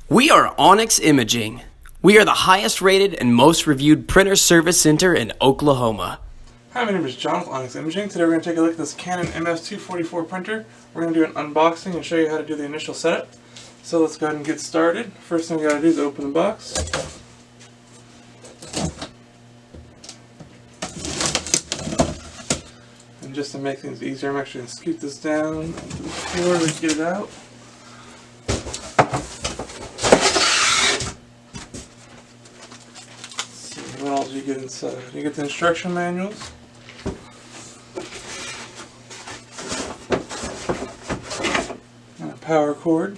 We are Onyx Imaging. We are the highest rated and most reviewed printer service center in Oklahoma. Hi, my name is John with Onyx Imaging. Today we're going to take a look at this Canon MF244 printer. We're going to do an unboxing and show you how to do the initial setup. So let's go ahead and get started. First thing we got to do is open the box. And just to make things easier, I'm actually going to scoot this down to the floor to get it out. What else do you get inside? You get the instruction manuals. And a power cord.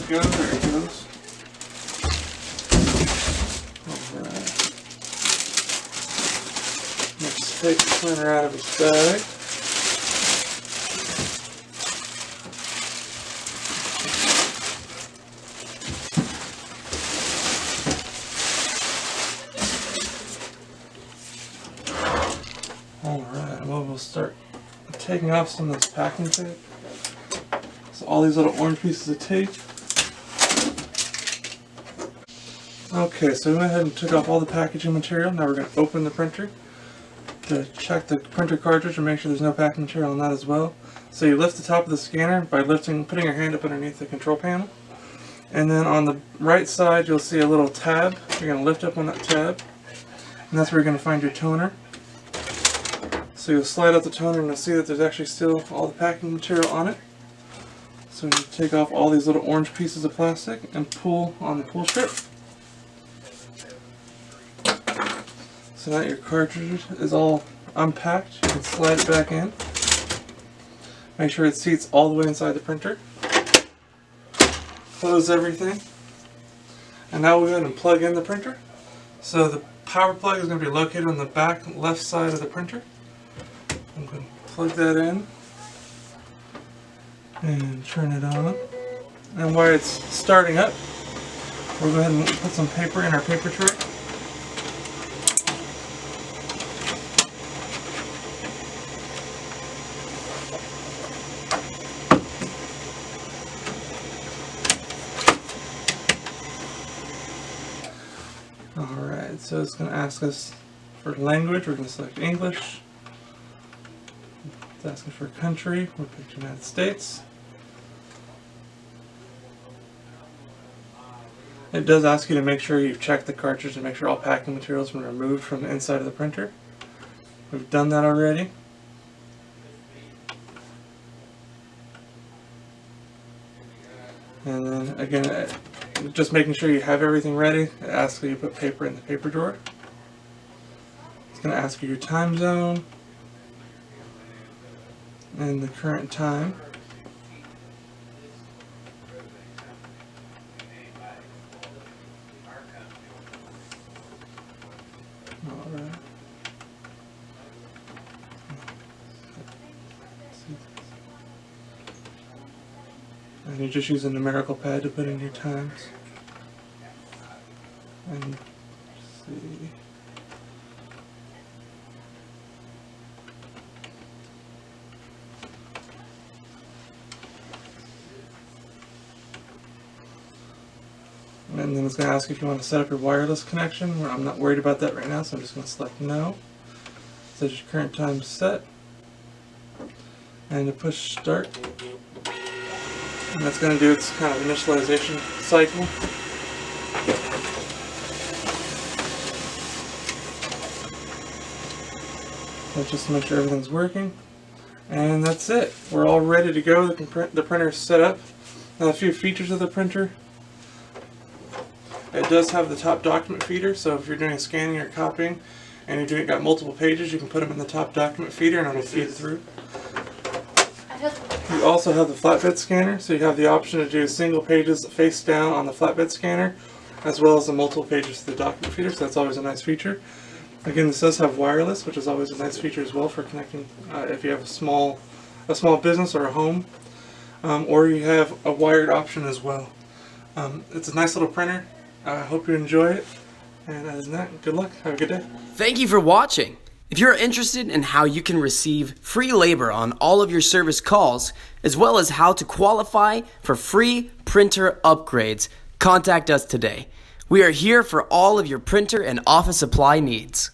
There it goes. Alright. Let's take the printer out of its bag. Alright, well, we'll start taking off some of this packing tape. So all these little orange pieces of tape. Okay, so we went ahead and took off all the packaging material. Now we're going to open the printer to check the printer cartridge and make sure there's no packing material on that as well. So you lift the top of the scanner by putting your hand up underneath the control panel. And then on the right side you'll see a little tab. You're going to lift up on that tab. And that's where you're going to find your toner. So you'll slide out the toner and you'll see that there's actually still all the packing material on it. So you take off all these little orange pieces of plastic and pull on the pull strip. So now your cartridge is all unpacked. You can slide it back in. Make sure it seats all the way inside the printer. Close everything. And now we'll go ahead and plug in the printer. So the power plug is going to be located on the back left side of the printer. I'm going to plug that in and turn it on. And while it's starting up, we'll go ahead and put some paper in our paper tray. Alright, so it's going to ask us for language. We're going to select English. It's asking for country. We'll pick the United States. It does ask you to make sure you've checked the cartridge and make sure all packing material has been removed from the inside of the printer. We've done that already. And then again, just making sure you have everything ready. It asks you to put paper in the paper drawer. It's going to ask you your time zone and the current time. Alright. And you just use a numerical pad to put in your times. And see. And then it's going to ask if you want to set up your wireless connection. I'm not worried about that right now, so I'm just going to select no. It says your current time is set. And to push start. And that's going to do its kind of initialization cycle. That's just to make sure everything's working. And that's it. We're all ready to go. The printer is set up. Now a few features of the printer. It does have the top document feeder, so if you're doing scanning or copying and you're got multiple pages, you can put them in the top document feeder and it'll feed through. You also have the flatbed scanner, so you have the option to do single pages face down on the flatbed scanner, as well as the multiple pages to the document feeder, so that's always a nice feature. Again, this does have wireless, which is always a nice feature as well for connecting if you have a small business or a home. or you have a wired option as well. It's a nice little printer. I hope you enjoy it. And other than that, good luck. Have a good day. Thank you for watching. If you're interested in how you can receive free labor on all of your service calls, as well as how to qualify for free printer upgrades, contact us today. We are here for all of your printer and office supply needs.